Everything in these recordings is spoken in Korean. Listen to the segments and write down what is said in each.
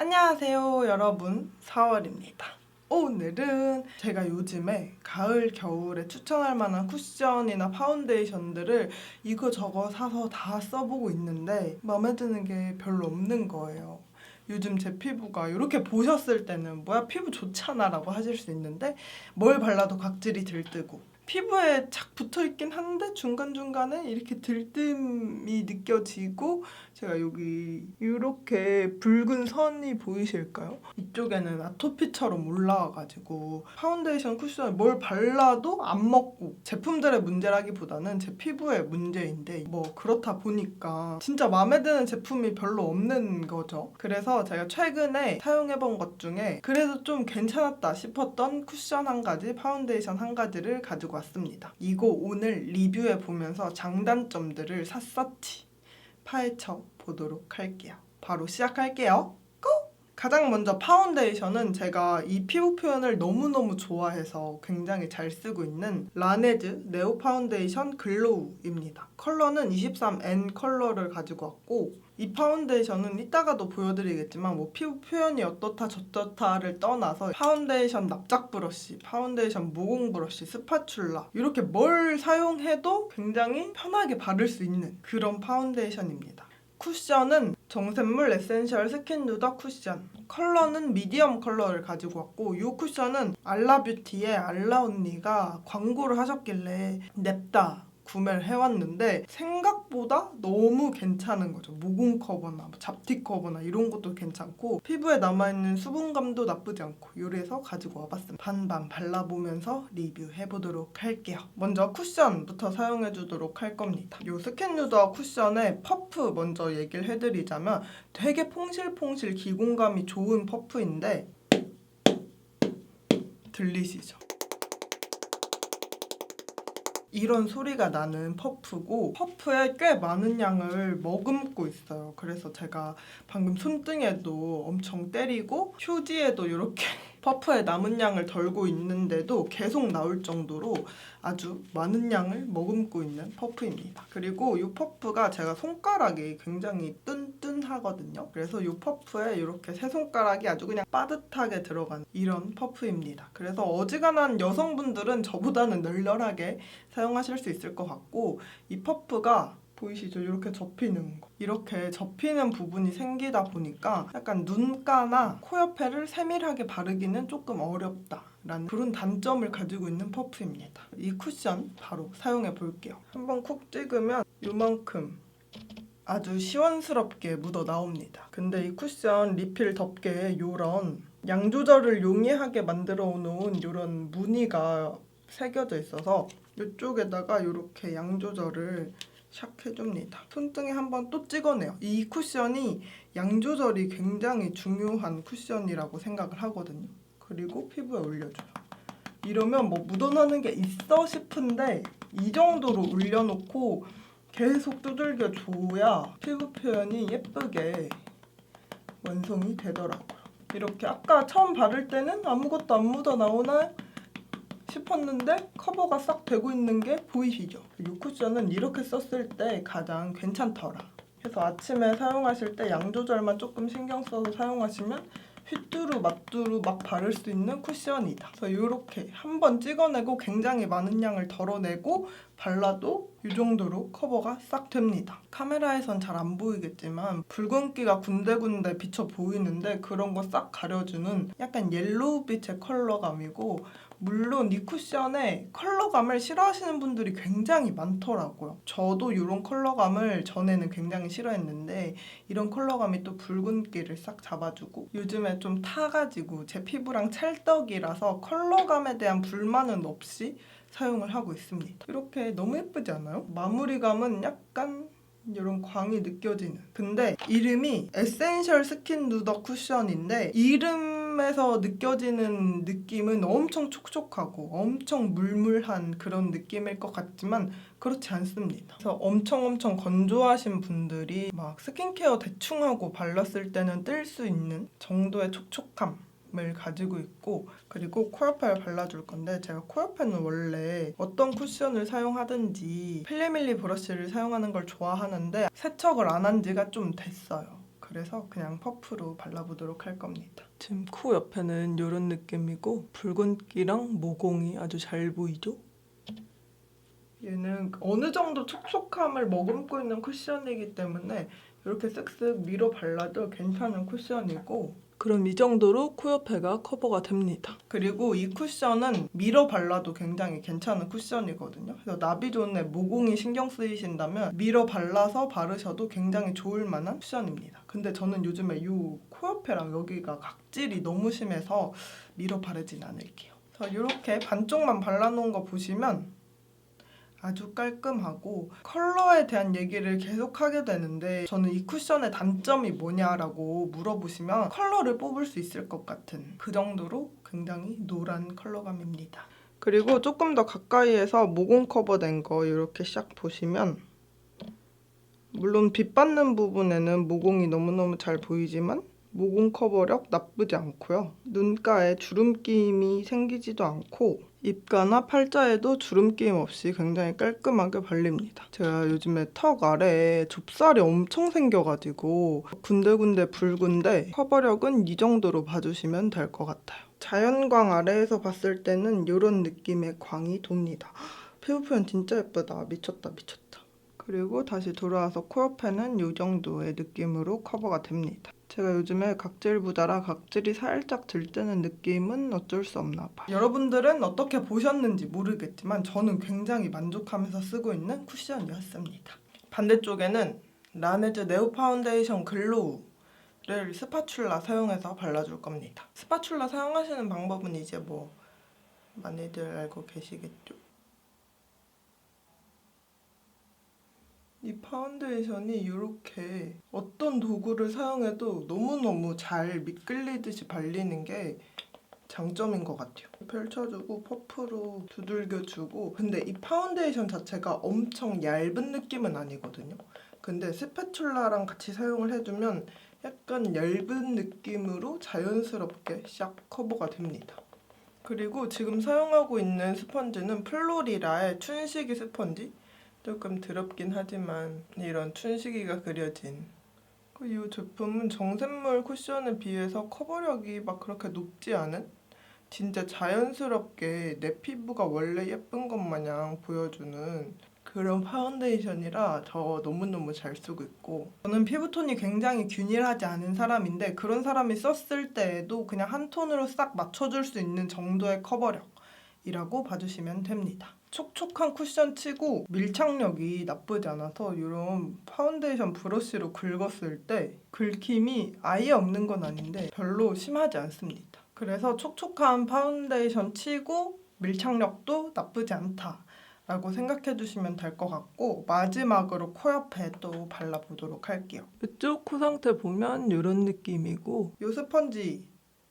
안녕하세요 여러분, 4월입니다. 오늘은 제가 요즘에 가을, 겨울에 추천할 만한 쿠션이나 파운데이션들을 이거저거 사서 다 써보고 있는데 마음에 드는 게 별로 없는 거예요. 요즘 제 피부가 이렇게 보셨을 때는 뭐야 피부 좋잖아 라고 하실 수 있는데 뭘 발라도 각질이 들뜨고 피부에 착 붙어있긴 한데 중간중간에 이렇게 들뜸이 느껴지고 제가 여기 이렇게 붉은 선이 보이실까요? 이쪽에는 아토피처럼 올라와가지고 파운데이션 쿠션을 뭘 발라도 안 먹고 제품들의 문제라기보다는 제 피부의 문제인데 뭐 그렇다 보니까 진짜 마음에 드는 제품이 별로 없는 거죠. 그래서 제가 최근에 사용해본 것 중에 그래도 좀 괜찮았다 싶었던 쿠션 한 가지, 파운데이션 한 가지를 가지고 왔습니다. 이거 오늘 리뷰해보면서 장단점들을 샅샅이 파헤쳐 보도록 할게요. 바로 시작할게요. 가장 먼저 파운데이션은 제가 이 피부 표현을 너무너무 좋아해서 굉장히 잘 쓰고 있는 라네즈 네오 파운데이션 글로우입니다. 컬러는 23N 컬러를 가지고 왔고 이 파운데이션은 이따가도 보여드리겠지만 뭐 피부 표현이 어떻다 저떻다를 떠나서 파운데이션 납작 브러쉬, 파운데이션 모공 브러쉬, 스파츌라 이렇게 뭘 사용해도 굉장히 편하게 바를 수 있는 그런 파운데이션입니다. 쿠션은 정샘물 에센셜 스킨 누더 쿠션, 컬러는 미디엄 컬러를 가지고 왔고 이 쿠션은 알라뷰티의 알라 언니가 광고를 하셨길래 냅다 구매를 해왔는데 생각보다 너무 괜찮은 거죠. 모공 커버나 잡티 커버나 이런 것도 괜찮고 피부에 남아있는 수분감도 나쁘지 않고 이래서 가지고 와봤습니다. 반반 발라보면서 리뷰해보도록 할게요. 먼저 쿠션부터 사용해주도록 할 겁니다. 이 스킨 누더 쿠션의 퍼프 먼저 얘기를 해드리자면 되게 퐁실퐁실 기공감이 좋은 퍼프인데 들리시죠? 이런 소리가 나는 퍼프고 퍼프에 꽤 많은 양을 머금고 있어요. 그래서 제가 방금 손등에도 엄청 때리고 휴지에도 이렇게 퍼프에 남은 양을 덜고 있는데도 계속 나올 정도로 아주 많은 양을 머금고 있는 퍼프입니다. 그리고 이 퍼프가 제가 손가락이 굉장히 뚠뚠하거든요. 그래서 이 퍼프에 이렇게 세 손가락이 아주 그냥 빠듯하게 들어간 이런 퍼프입니다. 그래서 어지간한 여성분들은 저보다는 널널하게 사용하실 수 있을 것 같고 이 퍼프가 보이시죠? 이렇게 접히는 거. 이렇게 접히는 부분이 생기다 보니까 약간 눈가나 코 옆에를 세밀하게 바르기는 조금 어렵다라는 그런 단점을 가지고 있는 퍼프입니다. 이 쿠션 바로 사용해 볼게요. 한번 콕 찍으면 이만큼 아주 시원스럽게 묻어 나옵니다. 근데 이 쿠션 리필 덮개에 이런 양 조절을 용이하게 만들어 놓은 이런 무늬가 새겨져 있어서 이쪽에다가 이렇게 양 조절을 샥 해줍니다. 손등에 한번 또 찍어내요. 이 쿠션이 양 조절이 굉장히 중요한 쿠션이라고 생각을 하거든요. 그리고 피부에 올려줘요. 이러면 뭐 묻어나는 게 있어 싶은데 이 정도로 올려놓고 계속 두들겨 줘야 피부 표현이 예쁘게 완성이 되더라고요. 이렇게 아까 처음 바를 때는 아무것도 안 묻어 나오나 싶었는데 커버가 싹 되고 있는 게 보이시죠? 이 쿠션은 이렇게 썼을 때 가장 괜찮더라. 그래서 아침에 사용하실 때 양 조절만 조금 신경 써서 사용하시면 휘뚜루 마뚜루 막 바를 수 있는 쿠션이다. 그래서 이렇게 한번 찍어내고 굉장히 많은 양을 덜어내고 발라도 이 정도로 커버가 싹 됩니다. 카메라에선 잘 안 보이겠지만 붉은기가 군데군데 비쳐 보이는데 그런 거 싹 가려주는 약간 옐로우빛의 컬러감이고 물론 이 쿠션에 컬러감을 싫어하시는 분들이 굉장히 많더라고요. 저도 이런 컬러감을 전에는 굉장히 싫어했는데 이런 컬러감이 또 붉은기를 싹 잡아주고 요즘에 좀 타가지고 제 피부랑 찰떡이라서 컬러감에 대한 불만은 없이 사용을 하고 있습니다. 이렇게 너무 예쁘지 않아요? 마무리감은 약간 이런 광이 느껴지는. 근데 이름이 에센셜 스킨 누더 쿠션인데 이름에서 느껴지는 느낌은 엄청 촉촉하고 엄청 물물한 그런 느낌일 것 같지만 그렇지 않습니다. 그래서 엄청 건조하신 분들이 막 스킨케어 대충 하고 발랐을 때는 뜰 수 있는 정도의 촉촉함 을 가지고 있고 그리고 코 옆에 발라줄 건데 제가 코 옆에는 원래 어떤 쿠션을 사용하든지 필리밀리 브러쉬를 사용하는 걸 좋아하는데 세척을 안 한 지가 좀 됐어요. 그래서 그냥 퍼프로 발라보도록 할 겁니다. 지금 코 옆에는 이런 느낌이고 붉은기랑 모공이 아주 잘 보이죠? 얘는 어느 정도 촉촉함을 머금고 있는 쿠션이기 때문에 이렇게 쓱쓱 밀어 발라도 괜찮은 쿠션이고, 그럼 이 정도로 코 옆에가 커버가 됩니다. 그리고 이 쿠션은 밀어 발라도 굉장히 괜찮은 쿠션이거든요. 그래서 나비존에 모공이 신경 쓰이신다면 밀어 발라서 바르셔도 굉장히 좋을 만한 쿠션입니다. 근데 저는 요즘에 이 코 옆에랑 여기가 각질이 너무 심해서 밀어 바르진 않을게요. 이렇게 반쪽만 발라놓은 거 보시면 아주 깔끔하고, 컬러에 대한 얘기를 계속 하게 되는데 저는 이 쿠션의 단점이 뭐냐라고 물어보시면 컬러를 뽑을 수 있을 것 같은 그 정도로 굉장히 노란 컬러감입니다. 그리고 조금 더 가까이에서 모공 커버된 거 이렇게 싹 보시면, 물론 빛 받는 부분에는 모공이 너무너무 잘 보이지만 모공 커버력 나쁘지 않고요. 눈가에 주름김이 생기지도 않고 입가나 팔자에도 주름김 없이 굉장히 깔끔하게 발립니다. 제가 요즘에 턱 아래에 좁쌀이 엄청 생겨가지고 군데군데 붉은데 커버력은 이 정도로 봐주시면 될 것 같아요. 자연광 아래에서 봤을 때는 이런 느낌의 광이 돕니다. 피부 표현 진짜 예쁘다. 미쳤다 미쳤다. 그리고 다시 돌아와서 코 옆에는 이 정도의 느낌으로 커버가 됩니다. 제가 요즘에 각질 부자라 각질이 살짝 들뜨는 느낌은 어쩔 수 없나 봐요. 여러분들은 어떻게 보셨는지 모르겠지만 저는 굉장히 만족하면서 쓰고 있는 쿠션이었습니다. 반대쪽에는 라네즈 네오 파운데이션 글로우를 스파츌라 사용해서 발라줄 겁니다. 스파츌라 사용하시는 방법은 이제 뭐 많이들 알고 계시겠죠? 이 파운데이션이 이렇게 어떤 도구를 사용해도 너무너무 잘 미끌리듯이 발리는 게 장점인 것 같아요. 펼쳐주고 퍼프로 두들겨주고, 근데 이 파운데이션 자체가 엄청 얇은 느낌은 아니거든요. 근데 스패츌라랑 같이 사용을 해주면 약간 얇은 느낌으로 자연스럽게 샥 커버가 됩니다. 그리고 지금 사용하고 있는 스펀지는 플로리라의 춘식이 스펀지. 조금 더럽긴 하지만 이런 춘식이가 그려진 이 제품은 정샘물 쿠션에 비해서 커버력이 막 그렇게 높지 않은, 진짜 자연스럽게 내 피부가 원래 예쁜 것 마냥 보여주는 그런 파운데이션이라 저 너무너무 잘 쓰고 있고, 저는 피부톤이 굉장히 균일하지 않은 사람인데 그런 사람이 썼을 때에도 그냥 한 톤으로 싹 맞춰줄 수 있는 정도의 커버력이라고 봐주시면 됩니다. 촉촉한 쿠션 치고 밀착력이 나쁘지 않아서 이런 파운데이션 브러쉬로 긁었을 때 긁힘이 아예 없는 건 아닌데 별로 심하지 않습니다. 그래서 촉촉한 파운데이션 치고 밀착력도 나쁘지 않다 라고 생각해 주시면 될 것 같고, 마지막으로 코 옆에 또 발라보도록 할게요. 이쪽 코 상태 보면 이런 느낌이고, 이 스펀지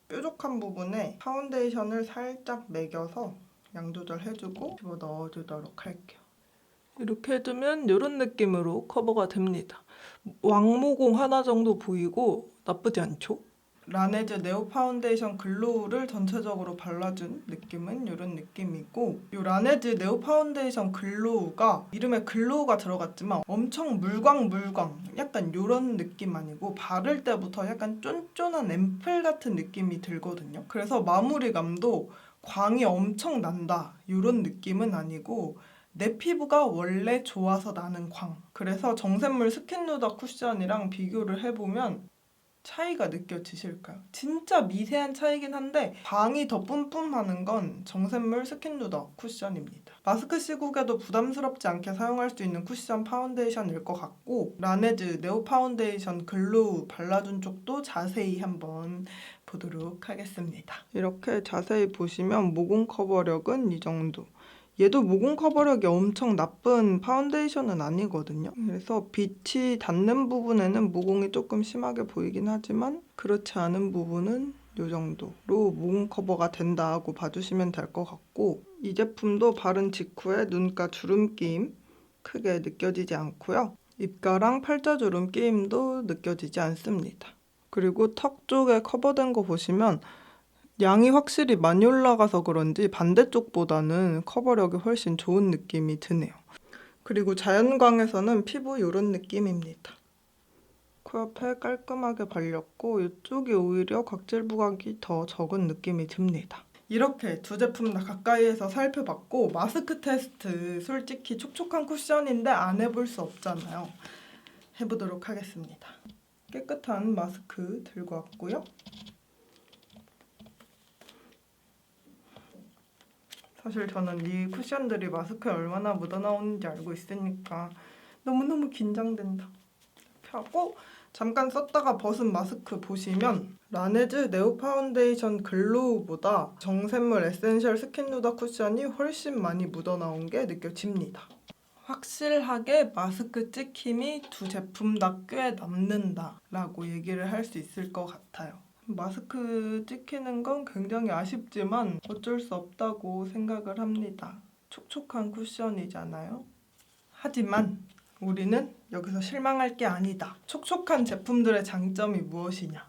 뾰족한 부분에 파운데이션을 살짝 매겨서 양 조절해주고 집어 넣어주도록 할게요. 이렇게 해주면 이런 느낌으로 커버가 됩니다. 왕모공 하나 정도 보이고 나쁘지 않죠? 라네즈 네오 파운데이션 글로우를 전체적으로 발라준 느낌은 이런 느낌이고, 이 라네즈 네오 파운데이션 글로우가 이름에 글로우가 들어갔지만 엄청 물광물광 약간 이런 느낌 아니고 바를 때부터 약간 쫀쫀한 앰플 같은 느낌이 들거든요. 그래서 마무리감도 광이 엄청 난다 이런 느낌은 아니고 내 피부가 원래 좋아서 나는 광. 그래서 정샘물 스킨 누더 쿠션이랑 비교를 해보면 차이가 느껴지실까요? 진짜 미세한 차이긴 한데 광이 더 뿜뿜하는 건 정샘물 스킨 누더 쿠션입니다. 마스크 시국에도 부담스럽지 않게 사용할 수 있는 쿠션 파운데이션일 것 같고, 라네즈 네오 파운데이션 글로우 발라준 쪽도 자세히 한번 보도록 하겠습니다. 이렇게 자세히 보시면 모공 커버력은 이 정도. 얘도 모공 커버력이 엄청 나쁜 파운데이션은 아니거든요. 그래서 빛이 닿는 부분에는 모공이 조금 심하게 보이긴 하지만 그렇지 않은 부분은 이 정도로 모공 커버가 된다고 봐주시면 될 것 같고, 이 제품도 바른 직후에 눈가 주름김 크게 느껴지지 않고요. 입가랑 팔자주름 끼임도 느껴지지 않습니다. 그리고 턱 쪽에 커버된 거 보시면 양이 확실히 많이 올라가서 그런지 반대쪽보다는 커버력이 훨씬 좋은 느낌이 드네요. 그리고 자연광에서는 피부 이런 느낌입니다. 코옆에 깔끔하게 발렸고 이쪽이 오히려 각질 부각이 더 적은 느낌이 듭니다. 이렇게 두 제품 다 가까이에서 살펴봤고 마스크 테스트 솔직히 촉촉한 쿠션인데 안 해볼 수 없잖아요. 해보도록 하겠습니다. 깨끗한 마스크 들고 왔고요. 사실 저는 이 쿠션들이 마스크에 얼마나 묻어나오는지 알고 있으니까 너무너무 긴장된다. 이렇게 하고 잠깐 썼다가 벗은 마스크 보시면 라네즈 네오 파운데이션 글로우보다 정샘물 에센셜 스킨 누더 쿠션이 훨씬 많이 묻어나온 게 느껴집니다. 확실하게 마스크 찍힘이 두 제품 다 꽤 남는다 라고 얘기를 할 수 있을 것 같아요. 마스크 찍히는 건 굉장히 아쉽지만 어쩔 수 없다고 생각을 합니다. 촉촉한 쿠션이잖아요. 하지만 우리는 여기서 실망할 게 아니다. 촉촉한 제품들의 장점이 무엇이냐?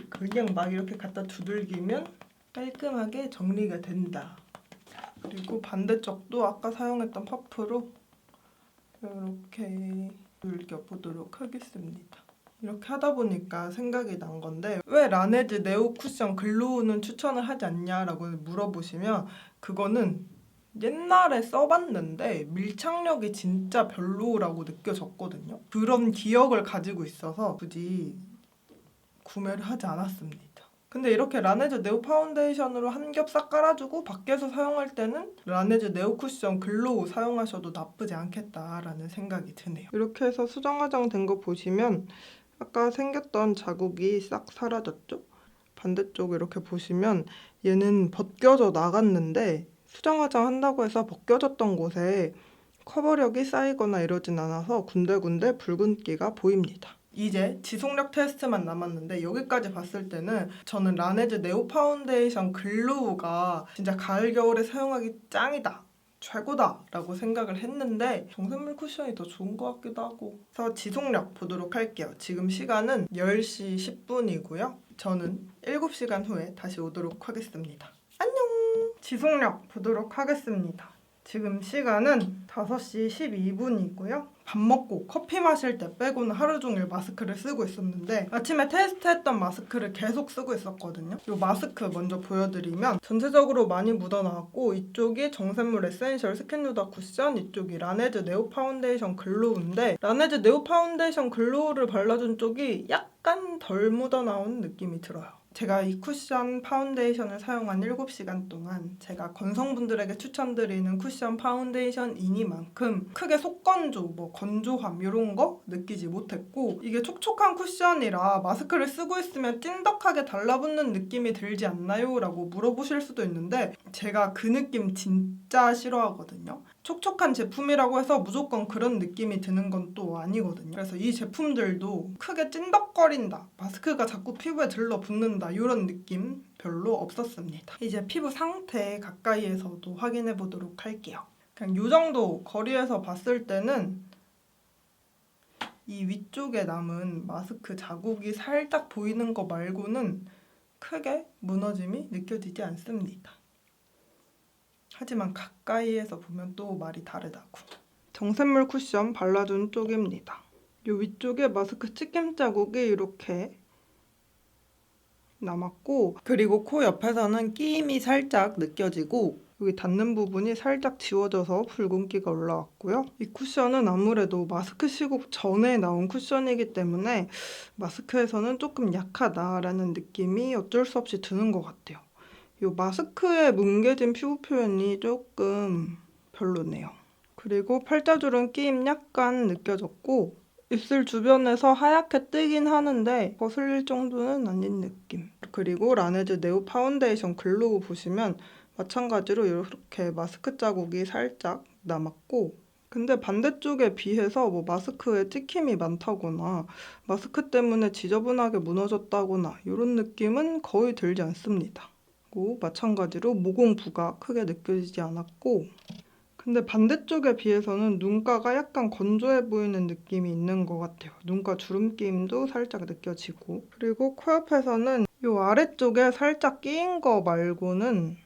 그냥 막 이렇게 갖다 두들기면 깔끔하게 정리가 된다. 그리고 반대쪽도 아까 사용했던 퍼프로 이렇게 눌겨보도록 하겠습니다. 이렇게 하다 보니까 생각이 난 건데 왜 라네즈 네오 쿠션 글로우는 추천을 하지 않냐라고 물어보시면 그거는 옛날에 써봤는데 밀착력이 진짜 별로라고 느껴졌거든요. 그런 기억을 가지고 있어서 굳이 구매를 하지 않았습니다. 근데 이렇게 라네즈 네오 파운데이션으로 한 겹 싹 깔아주고 밖에서 사용할 때는 라네즈 네오 쿠션 글로우 사용하셔도 나쁘지 않겠다라는 생각이 드네요. 이렇게 해서 수정 화장 된 거 보시면 아까 생겼던 자국이 싹 사라졌죠? 반대쪽 이렇게 보시면 얘는 벗겨져 나갔는데 수정 화장 한다고 해서 벗겨졌던 곳에 커버력이 쌓이거나 이러진 않아서 군데군데 붉은기가 보입니다. 이제 지속력 테스트만 남았는데 여기까지 봤을 때는 저는 라네즈 네오 파운데이션 글로우가 진짜 가을 겨울에 사용하기 짱이다. 최고다 라고 생각을 했는데 정샘물 쿠션이 더 좋은 것 같기도 하고. 그래서 지속력 보도록 할게요. 지금 시간은 10시 10분이고요. 저는 7시간 후에 다시 오도록 하겠습니다. 안녕! 지속력 보도록 하겠습니다. 지금 시간은 5시 12분이고요. 밥 먹고 커피 마실 때 빼고는 하루 종일 마스크를 쓰고 있었는데 아침에 테스트했던 마스크를 계속 쓰고 있었거든요. 이 마스크 먼저 보여드리면 전체적으로 많이 묻어나왔고 이쪽이 정샘물 에센셜 스킨 누더 쿠션, 이쪽이 라네즈 네오 파운데이션 글로우인데 라네즈 네오 파운데이션 글로우를 발라준 쪽이 약간 덜 묻어나온 느낌이 들어요. 제가 이 쿠션 파운데이션을 사용한 7시간 동안 제가 건성분들에게 추천드리는 쿠션 파운데이션이니만큼 크게 속건조, 건조함 이런 거 느끼지 못했고 이게 촉촉한 쿠션이라 마스크를 쓰고 있으면 찐덕하게 달라붙는 느낌이 들지 않나요? 라고 물어보실 수도 있는데 제가 그 느낌 진짜 싫어하거든요. 촉촉한 제품이라고 해서 무조건 그런 느낌이 드는 건 또 아니거든요. 그래서 이 제품들도 크게 찐덕거린다, 마스크가 자꾸 피부에 들러붙는다 이런 느낌 별로 없었습니다. 이제 피부 상태 가까이에서도 확인해 보도록 할게요. 그냥 이 정도 거리에서 봤을 때는 이 위쪽에 남은 마스크 자국이 살짝 보이는 거 말고는 크게 무너짐이 느껴지지 않습니다. 하지만 가까이에서 보면 또 말이 다르다고. 정샘물 쿠션 발라준 쪽입니다. 이 위쪽에 마스크 찍힘 자국이 이렇게 남았고 그리고 코 옆에서는 끼임이 살짝 느껴지고 여기 닿는 부분이 살짝 지워져서 붉은기가 올라왔고요. 이 쿠션은 아무래도 마스크 시국 전에 나온 쿠션이기 때문에 마스크에서는 조금 약하다라는 느낌이 어쩔 수 없이 드는 것 같아요. 이 마스크에 뭉개진 피부 표현이 조금 별로네요. 그리고 팔자주름 끼임 약간 느껴졌고 입술 주변에서 하얗게 뜨긴 하는데 거슬릴 정도는 아닌 느낌. 그리고 라네즈 네오 파운데이션 글로우 보시면 마찬가지로 이렇게 마스크 자국이 살짝 남았고 근데 반대쪽에 비해서 마스크에 찍힘이 많다거나 마스크 때문에 지저분하게 무너졌다거나 이런 느낌은 거의 들지 않습니다. 그리고 마찬가지로 모공 부가 크게 느껴지지 않았고 근데 반대쪽에 비해서는 눈가가 약간 건조해 보이는 느낌이 있는 것 같아요. 눈가 주름 끼임도 살짝 느껴지고 그리고 코옆에서는 이 아래쪽에 살짝 끼인 거 말고는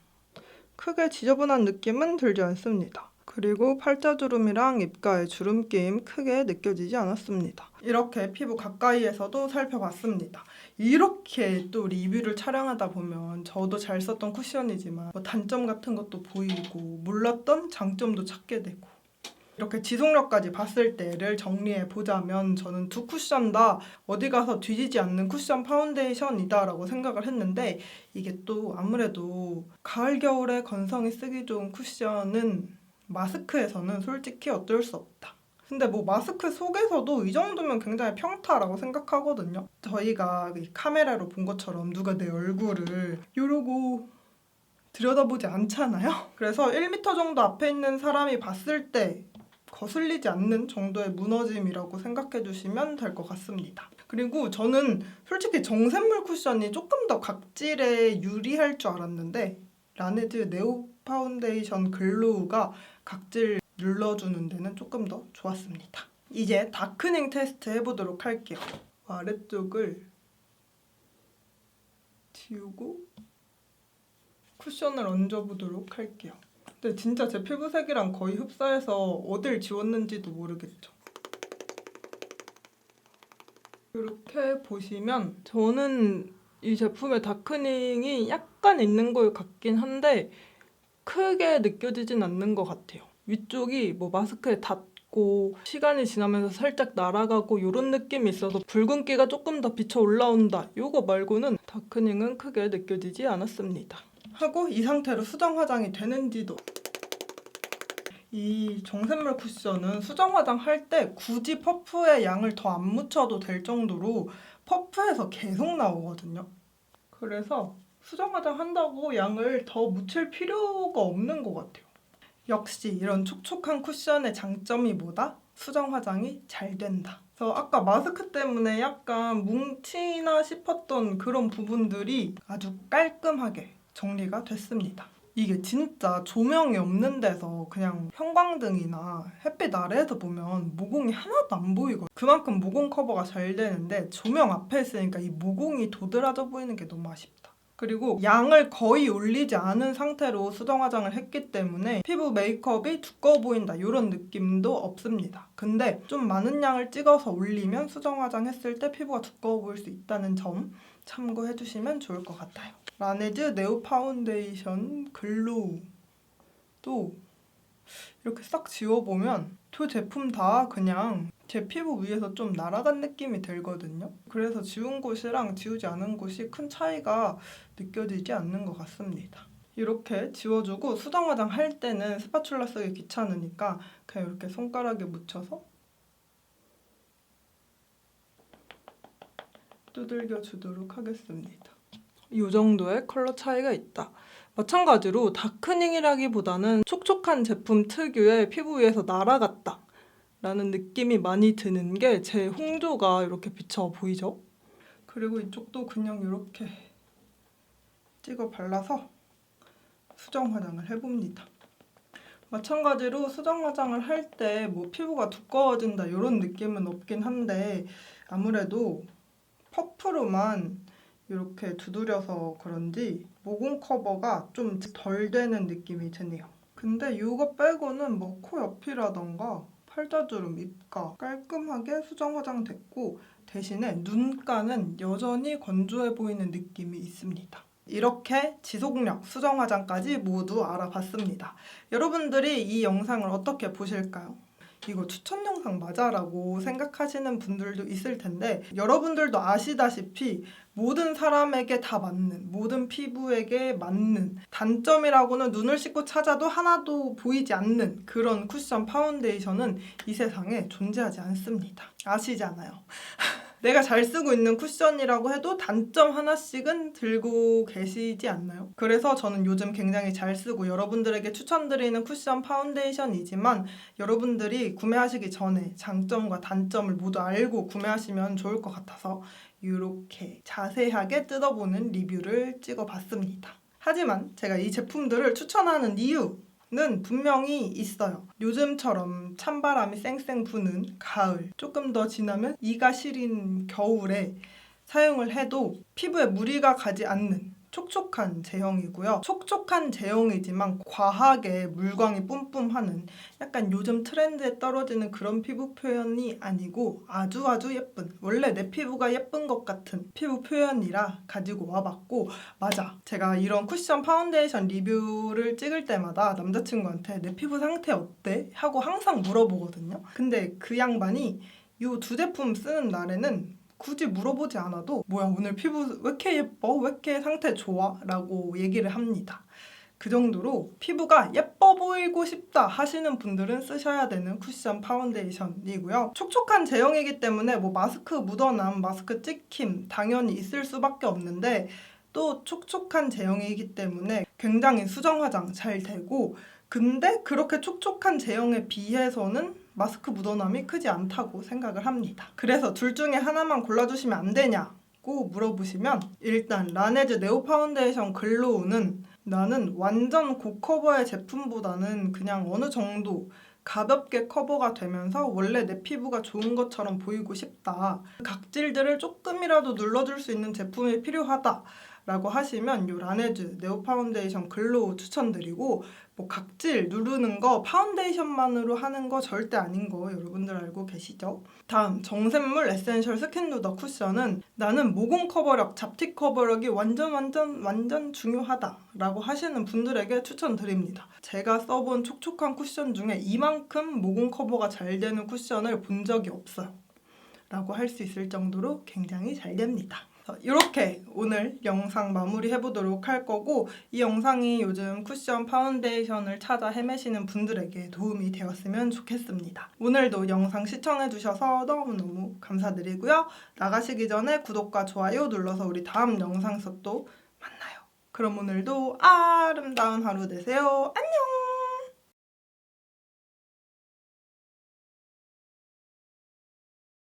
크게 지저분한 느낌은 들지 않습니다. 그리고 팔자주름이랑 입가에 주름 끼임 크게 느껴지지 않았습니다. 이렇게 피부 가까이에서도 살펴봤습니다. 이렇게 또 리뷰를 촬영하다 보면 저도 잘 썼던 쿠션이지만 뭐 단점 같은 것도 보이고 몰랐던 장점도 찾게 되고, 이렇게 지속력까지 봤을 때를 정리해 보자면 저는 두 쿠션 다 어디 가서 뒤지지 않는 쿠션 파운데이션이다 라고 생각을 했는데, 이게 또 아무래도 가을 겨울에 건성이 쓰기 좋은 쿠션은 마스크에서는 솔직히 어쩔 수 없다. 근데 뭐 마스크 속에서도 이 정도면 굉장히 평타라고 생각하거든요. 저희가 이 카메라로 본 것처럼 누가 내 얼굴을 이러고 들여다보지 않잖아요. 그래서 1m 정도 앞에 있는 사람이 봤을 때 거슬리지 않는 정도의 무너짐이라고 생각해 주시면 될 것 같습니다. 그리고 저는 솔직히 정샘물 쿠션이 조금 더 각질에 유리할 줄 알았는데 라네즈 네오 파운데이션 글로우가 각질 눌러주는 데는 조금 더 좋았습니다. 이제 다크닝 테스트 해보도록 할게요. 아래쪽을 지우고 쿠션을 얹어보도록 할게요. 근데 진짜 제 피부색이랑 거의 흡사해서 어딜 지웠는지도 모르겠죠. 이렇게 보시면 저는 이 제품의 다크닝이 약간 있는 것 같긴 한데 크게 느껴지진 않는 것 같아요. 위쪽이 뭐 마스크에 닿고 시간이 지나면서 살짝 날아가고 이런 느낌이 있어서 붉은기가 조금 더 비쳐 올라온다, 이거 말고는 다크닝은 크게 느껴지지 않았습니다. 하고 이 상태로 수정 화장이 되는지도. 이 정샘물 쿠션은 수정 화장 할 때 굳이 퍼프의 양을 더 안 묻혀도 될 정도로 퍼프에서 계속 나오거든요. 그래서 수정 화장 한다고 양을 더 묻힐 필요가 없는 것 같아요. 역시 이런 촉촉한 쿠션의 장점이 뭐다? 수정 화장이 잘 된다. 그래서 아까 마스크 때문에 약간 뭉치나 싶었던 그런 부분들이 아주 깔끔하게 정리가 됐습니다. 이게 진짜 조명이 없는 데서 그냥 형광등이나 햇빛 아래에서 보면 모공이 하나도 안 보이거든요. 그만큼 모공 커버가 잘 되는데 조명 앞에 있으니까 이 모공이 도드라져 보이는 게 너무 아쉽다. 그리고 양을 거의 올리지 않은 상태로 수정 화장을 했기 때문에 피부 메이크업이 두꺼워 보인다 이런 느낌도 없습니다. 근데 좀 많은 양을 찍어서 올리면 수정 화장 했을 때 피부가 두꺼워 보일 수 있다는 점 참고해 주시면 좋을 것 같아요. 라네즈 네오 파운데이션 글로우 또 이렇게 싹 지워보면 두 제품 다 그냥 제 피부 위에서 좀 날아간 느낌이 들거든요. 그래서 지운 곳이랑 지우지 않은 곳이 큰 차이가 느껴지지 않는 것 같습니다. 이렇게 지워주고 수정 화장 할 때는 스파츌라 쓰기 귀찮으니까 그냥 이렇게 손가락에 묻혀서 두들겨 주도록 하겠습니다. 이 정도의 컬러 차이가 있다. 마찬가지로 다크닝이라기보다는 촉촉한 제품 특유의 피부 위에서 날아갔다 라는 느낌이 많이 드는 게 제 홍조가 이렇게 비쳐 보이죠? 그리고 이쪽도 그냥 이렇게 찍어 발라서 수정 화장을 해봅니다. 마찬가지로 수정 화장을 할 때 뭐 피부가 두꺼워진다 이런 느낌은 없긴 한데 아무래도 퍼프로만 이렇게 두드려서 그런지 모공 커버가 좀 덜 되는 느낌이 드네요. 근데 이거 빼고는 뭐 코 옆이라던가 팔자주름, 입가 깔끔하게 수정 화장됐고 대신에 눈가는 여전히 건조해 보이는 느낌이 있습니다. 이렇게 지속력, 수정 화장까지 모두 알아봤습니다. 여러분들이 이 영상을 어떻게 보실까요? 이거 추천 영상 맞아? 라고 생각하시는 분들도 있을 텐데 여러분들도 아시다시피 모든 사람에게 다 맞는, 모든 피부에게 맞는 단점이라고는 눈을 씻고 찾아도 하나도 보이지 않는 그런 쿠션 파운데이션은 이 세상에 존재하지 않습니다. 아시잖아요. 내가 잘 쓰고 있는 쿠션이라고 해도 단점 하나씩은 들고 계시지 않나요? 그래서 저는 요즘 굉장히 잘 쓰고 여러분들에게 추천드리는 쿠션 파운데이션이지만 여러분들이 구매하시기 전에 장점과 단점을 모두 알고 구매하시면 좋을 것 같아서 이렇게 자세하게 뜯어보는 리뷰를 찍어봤습니다. 하지만 제가 이 제품들을 추천하는 이유는 분명히 있어요. 요즘처럼 찬바람이 쌩쌩 부는 가을, 조금 더 지나면 이가 시린 겨울에 사용을 해도 피부에 무리가 가지 않는 촉촉한 제형이고요. 촉촉한 제형이지만 과하게 물광이 뿜뿜하는 약간 요즘 트렌드에 떨어지는 그런 피부 표현이 아니고 아주 예쁜, 원래 내 피부가 예쁜 것 같은 피부 표현이라 가지고 와봤고, 맞아, 제가 이런 쿠션 파운데이션 리뷰를 찍을 때마다 남자친구한테 내 피부 상태 어때? 하고 항상 물어보거든요. 근데 그 양반이 이 두 제품 쓰는 날에는 굳이 물어보지 않아도 뭐야 오늘 피부 왜 이렇게 예뻐? 왜 이렇게 상태 좋아? 라고 얘기를 합니다. 그 정도로 피부가 예뻐 보이고 싶다 하시는 분들은 쓰셔야 되는 쿠션 파운데이션이고요. 촉촉한 제형이기 때문에 뭐 마스크 묻어남, 마스크 찍힘 당연히 있을 수밖에 없는데, 또 촉촉한 제형이기 때문에 굉장히 수정 화장 잘 되고, 근데 그렇게 촉촉한 제형에 비해서는 마스크 묻어남이 크지 않다고 생각을 합니다. 그래서 둘 중에 하나만 골라주시면 안 되냐고 물어보시면, 일단 라네즈 네오 파운데이션 글로우는 나는 완전 고커버의 제품보다는 그냥 어느 정도 가볍게 커버가 되면서 원래 내 피부가 좋은 것처럼 보이고 싶다, 각질들을 조금이라도 눌러줄 수 있는 제품이 필요하다 라고 하시면 이 라네즈 네오 파운데이션 글로우 추천드리고, 뭐 각질 누르는 거 파운데이션만으로 하는 거 절대 아닌 거 여러분들 알고 계시죠? 다음 정샘물 에센셜 스킨 누더 쿠션은 나는 모공 커버력, 잡티 커버력이 완전 중요하다 라고 하시는 분들에게 추천드립니다. 제가 써본 촉촉한 쿠션 중에 이만큼 모공 커버가 잘 되는 쿠션을 본 적이 없어요 라고 할 수 있을 정도로 굉장히 잘 됩니다. 이렇게 오늘 영상 마무리해보도록 할 거고, 이 영상이 요즘 쿠션 파운데이션을 찾아 헤매시는 분들에게 도움이 되었으면 좋겠습니다. 오늘도 영상 시청해주셔서 너무너무 감사드리고요. 나가시기 전에 구독과 좋아요 눌러서 우리 다음 영상에서 또 만나요. 그럼 오늘도 아름다운 하루 되세요. 안녕!